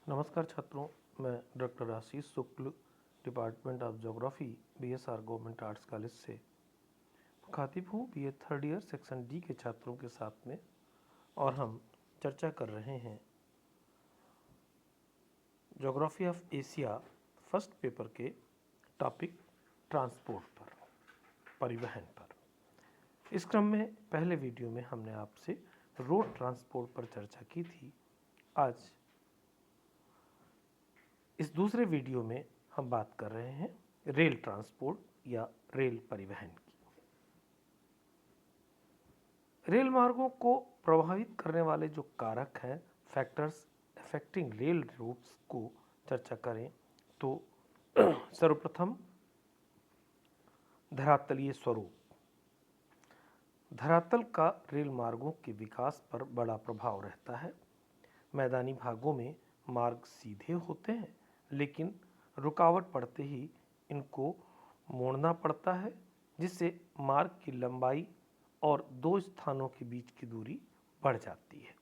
नमस्कार छात्रों, मैं doctor Ashish Shukla, department of geography, BSR government arts college से मुखातिब हूँ BA third year section D के छात्रों के साथ में। और हम चर्चा कर रहे हैं geography of Asia first paper के टॉपिक ट्रांसपोर्ट पर, परिवहन पर। इस क्रम में पहले वीडियो में हमने आपसे रोड ट्रांसपोर्ट पर चर्चा की थी। आज इस दूसरे वीडियो में हम बात कर रहे हैं रेल ट्रांसपोर्ट या रेल परिवहन की। रेल मार्गों को प्रभावित करने वाले जो कारक हैं, फैक्टर्स अफेक्टिंग रेल रूट्स को चर्चा करें तो सर्वप्रथम धरातलीय स्वरूप। धरातल का रेल मार्गों के विकास पर बड़ा प्रभाव रहता है। मैदानी भागों में मार्ग सीधे होते हैं, लेकिन रुकावट पड़ते ही इनको मोड़ना पड़ता है, जिससे मार्ग की लंबाई और दो स्थानों के बीच की दूरी बढ़ जाती है।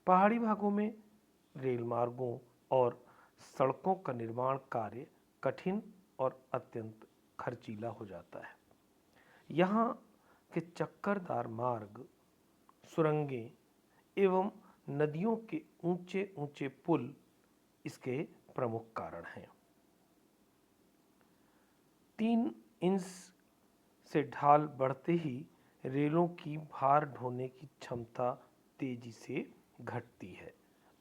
पहाड़ी भागों में रेल मार्गों और सड़कों का निर्माण कार्य कठिन और अत्यंत खर्चीला हो जाता है। यहाँ के चक्करदार मार्ग, सुरंगें एवं नदियों के ऊंचे ऊंचे पुल इसके प्रमुख कारण हैं। 3 इंच से ढाल बढ़ते ही रेलों की भार ढोने की क्षमता तेजी से घटती है।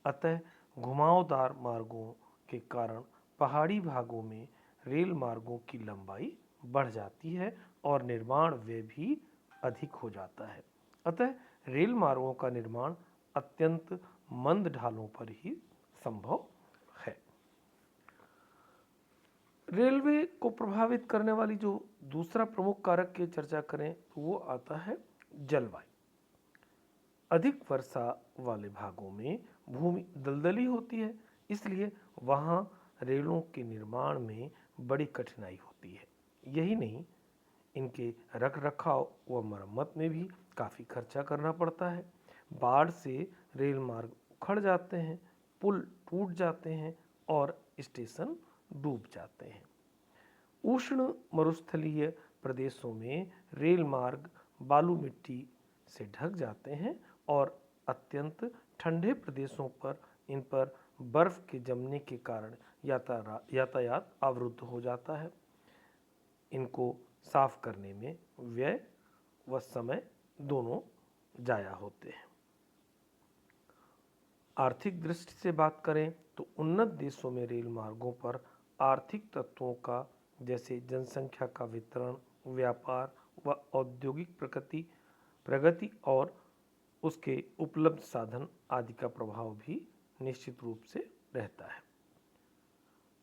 अतः घुमावदार मार्गों के कारण पहाड़ी भागों में रेल मार्गों की लंबाई बढ़ जाती है और निर्माण व्यय भी अधिक हो जाता है। अतः रेल मार्गों का निर्माण अत्यंत मंद ढालों पर ही संभव है। रेलवे को प्रभावित करने वाली जो दूसरा प्रमुख कारक की चर्चा करें तो वो आता है जलवायु। अधिक वर्षा वाले भागों में भूमि दलदली होती है, इसलिए वहाँ रेलों के निर्माण में बड़ी कठिनाई होती है। यही नहीं, इनके रख रखाव व मरम्मत में भी काफ़ी खर्चा करना पड़ता है। बाढ़ से रेल मार्ग उखड़ जाते हैं, पुल टूट जाते हैं और स्टेशन डूब जाते हैं। उष्ण मरुस्थलीय प्रदेशों में रेल मार्ग बालू मिट्टी से ढक जाते हैं और अत्यंत ठंडे प्रदेशों पर इन पर बर्फ के जमने के कारण यातायात अवरुद्ध हो जाता है। इनको साफ करने में व्यय व समय दोनों जाया होते हैं। आर्थिक दृष्टि से बात करें तो उन्नत देशों में रेल मार्गों पर आर्थिक तत्वों का, जैसे जनसंख्या का वितरण, व्यापार व औद्योगिक प्रगति और उसके उपलब्ध साधन आदि का प्रभाव भी निश्चित रूप से रहता है।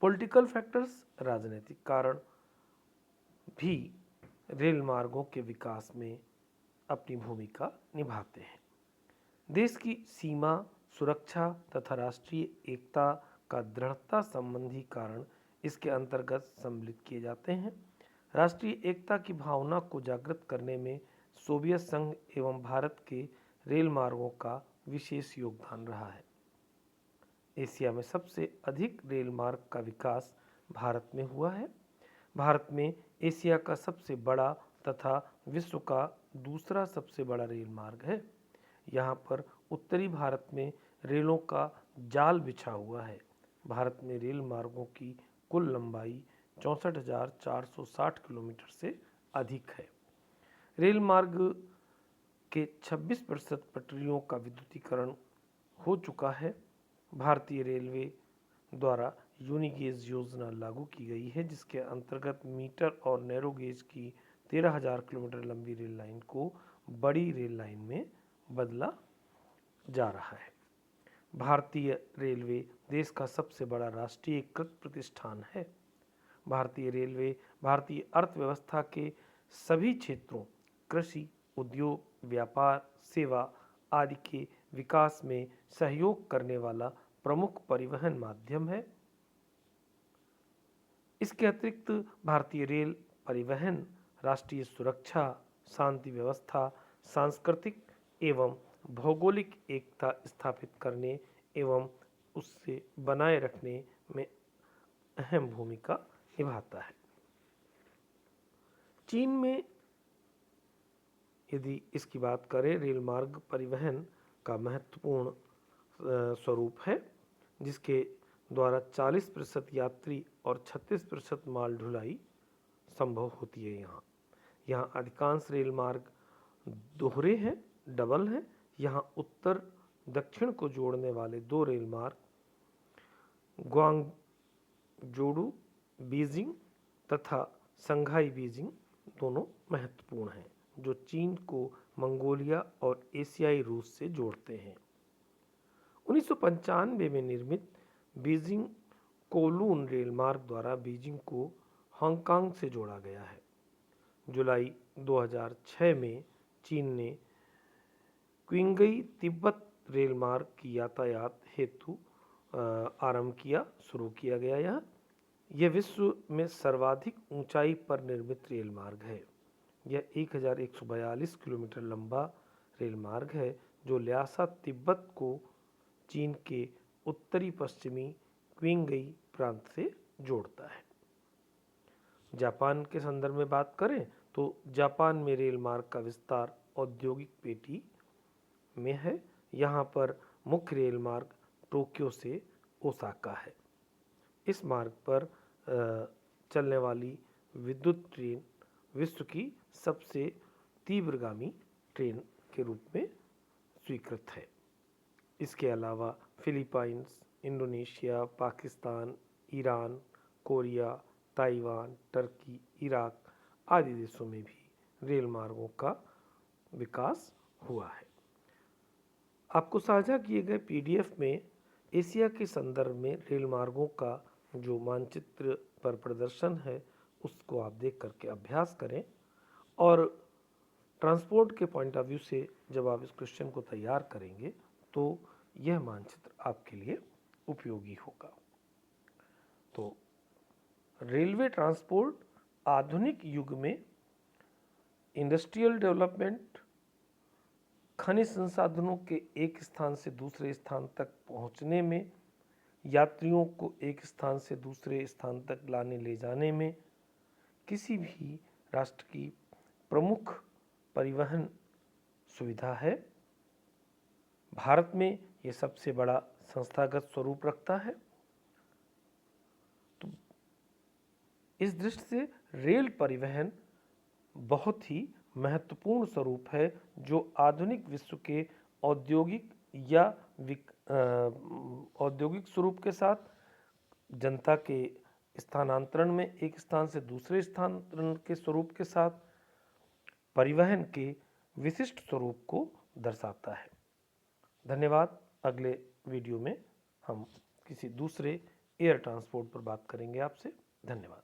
पॉलिटिकल फैक्टर्स, राजनीतिक कारण भी रेल मार्गों के विकास में अपनी भूमिका निभाते हैं। देश की सीमा सुरक्षा तथा राष्ट्रीय एकता का दृढ़ता संबंधी कारण इसके अंतर्गत सम्मिलित किए जाते हैं। राष्ट्रीय एकता की भावना को जागृत करने में सोवियत संघ एवं भारत के रेल मार्गों का विशेष योगदान रहा है। एशिया में सबसे अधिक रेल मार्ग का विकास भारत में हुआ है। भारत में एशिया का सबसे बड़ा तथा विश्व का दूसरा सबसे बड़ा रेल मार्ग है। यहाँ पर उत्तरी भारत में रेलों का जाल बिछा हुआ है। भारत में रेल मार्गों की कुल लंबाई 64,460 किलोमीटर से अधिक है। रेल मार्ग के 26% पटरियों का विद्युतीकरण हो चुका है। भारतीय रेलवे द्वारा यूनिगेज योजना लागू की गई है, जिसके अंतर्गत मीटर और नैरो गेज की 13,000 किलोमीटर लंबी रेल लाइन को बड़ी रेल लाइन में बदला जा रहा है। भारतीय रेलवे देश का सबसे बड़ा राष्ट्रीयकृत प्रतिष्ठान है। भारतीय रेलवे भारतीय अर्थव्यवस्था के सभी क्षेत्रों, कृषि, उद्योग, व्यापार, सेवा आदि के विकास में सहयोग करने वाला प्रमुख परिवहन माध्यम है। इसके अतिरिक्त भारतीय रेल परिवहन राष्ट्रीय सुरक्षा, शांति व्यवस्था, सांस्कृतिक एवं भौगोलिक एकता स्थापित करने एवं उससे बनाए रखने में अहम भूमिका निभाता है। चीन में यदि इसकी बात करें, रेल मार्ग परिवहन का महत्वपूर्ण स्वरूप है, जिसके द्वारा 40% यात्री और 36% माल ढुलाई संभव होती है। यहाँ अधिकांश रेल मार्ग दोहरे हैं, डबल हैं। यहाँ उत्तर दक्षिण को जोड़ने वाले 2 रेल मार्ग ग्वांगजोडू बीजिंग तथा संघाई बीजिंग दोनों महत्वपूर्ण हैं, जो चीन को मंगोलिया और एशियाई रूस से जोड़ते हैं। 1995 में निर्मित बीजिंग कोलून रेल मार्ग द्वारा बीजिंग को हांगकांग से जोड़ा गया है। जुलाई 2006 में चीन ने क्विंगई तिब्बत रेल मार्ग की यातायात हेतु शुरू किया गया। यह विश्व में सर्वाधिक ऊंचाई पर निर्मित रेल मार्ग है। यह 1142 किलोमीटर लंबा रेल मार्ग है, जो ल्हासा तिब्बत को चीन के उत्तरी पश्चिमी क्विंगई प्रांत से जोड़ता है। जापान के संदर्भ में बात करें तो जापान में रेल मार्ग का विस्तार औद्योगिक पेटी में है। यहाँ पर मुख्य रेल मार्ग टोक्यो से ओसाका है। इस मार्ग पर चलने वाली विद्युत ट्रेन विश्व की सबसे तीव्रगामी ट्रेन के रूप में स्वीकृत है। इसके अलावा Philippines, Indonesia, Pakistan, Iran, Korea, Taiwan, Turkey, Iraq आदि देशों में भी रेल मार्गों का विकास हुआ है। आपको साझा किए गए पीडीएफ में एशिया के संदर्भ में रेल मार्गों का जो मानचित्र पर प्रदर्शन है, उसको आप देख करके अभ्यास करें और ट्रांसपोर्ट के पॉइंट ऑफ व्यू से जब आप इस क्वेश्चन को तैयार करेंगे तो यह मानचित्र आपके लिए उपयोगी होगा। तो रेलवे ट्रांसपोर्ट आधुनिक युग में इंडस्ट्रियल डेवलपमेंट, खनिज संसाधनों के एक स्थान से दूसरे स्थान तक पहुंचने में, यात्रियों को एक स्थान से दूसरे स्थान तक लाने ले जाने में, किसी भी राष्ट्र की प्रमुख परिवहन सुविधा है। भारत में यह सबसे बड़ा संस्थागत स्वरूप रखता है। तो इस दृष्टि से रेल परिवहन बहुत ही महत्वपूर्ण स्वरूप है, जो आधुनिक विश्व के औद्योगिक या औद्योगिक स्वरूप के साथ जनता के स्थानांतरण में एक स्थान से दूसरे स्थानांतरण के स्वरूप के साथ परिवहन के विशिष्ट स्वरूप को दर्शाता है। धन्यवाद। अगले वीडियो में हम किसी दूसरे एयर ट्रांसपोर्ट पर बात करेंगे आपसे। धन्यवाद।